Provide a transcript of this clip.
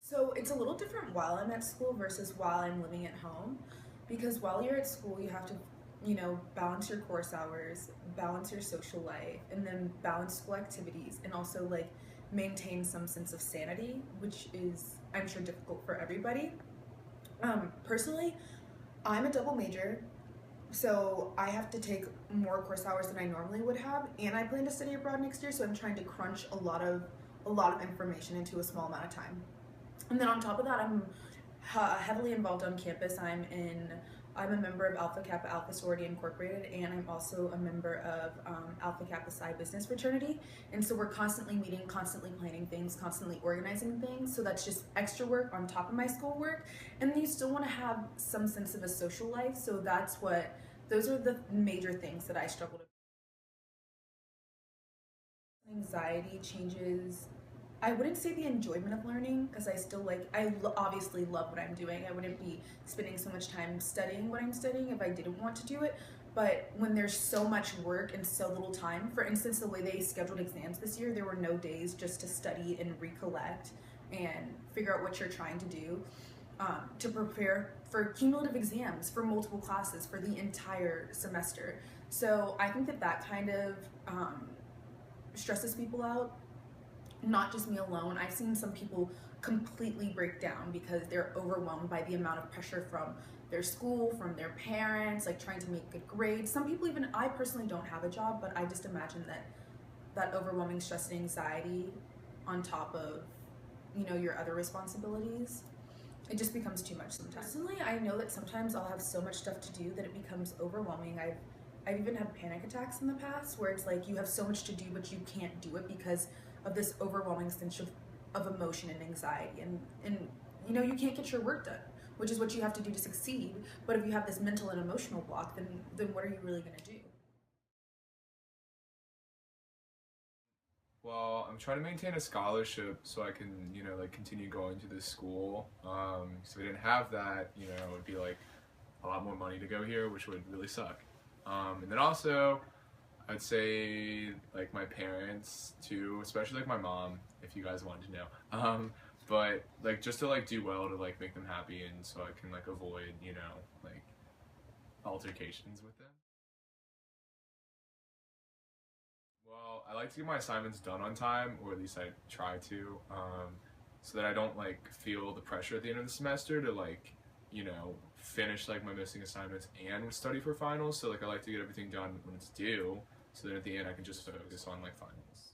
So it's a little different while I'm at school versus while I'm living at home because while you're at school, you have to, balance your course hours, balance your social life, and then balance school activities and also like maintain some sense of sanity, which is, I'm sure, difficult for everybody. Personally, I'm a double major, so I have to take more course hours than I normally would have, and I plan to study abroad next year, so I'm trying to crunch a lot of information into a small amount of time. And then on top of that, I'm heavily involved on campus. I'm a member of Alpha Kappa Alpha Sorority Incorporated, and I'm also a member of Alpha Kappa Psi Business Fraternity. And so we're constantly meeting, constantly planning things, constantly organizing things. So that's just extra work on top of my schoolwork. And then you still want to have some sense of a social life. So those are the major things that I struggle with. Anxiety changes. I wouldn't say the enjoyment of learning because I still obviously love what I'm doing. I wouldn't be spending so much time studying what I'm studying if I didn't want to do it. But when there's so much work and so little time, for instance, the way they scheduled exams this year, there were no days just to study and recollect and figure out what you're trying to do, to prepare for cumulative exams for multiple classes for the entire semester. So I think that kind of stresses people out, not just me alone. I've seen some people completely break down because they're overwhelmed by the amount of pressure from their school, from their parents, like trying to make good grades. Some people, even I personally don't have a job, but I just imagine that overwhelming stress and anxiety on top of, your other responsibilities, it just becomes too much sometimes. Personally, I know that sometimes I'll have so much stuff to do that it becomes overwhelming. I've even had panic attacks in the past where it's like you have so much to do but you can't do it because of this overwhelming sense of emotion and anxiety, and you can't get your work done, which is what you have to do to succeed. But if you have this mental and emotional block, then what are you really going to do? Well, I'm trying to maintain a scholarship so I can, like continue going to this school. So if I didn't have that, it would be like a lot more money to go here, which would really suck. And then also, I'd say like my parents too, especially like my mom, if you guys wanted to know. But like just to like do well to like make them happy, and so I can like avoid, like altercations with them. Well, I like to get my assignments done on time, or at least I try to, so that I don't like feel the pressure at the end of the semester to like, finish like my missing assignments and study for finals. So like I like to get everything done when it's due, so that at the end I can just focus on like finals.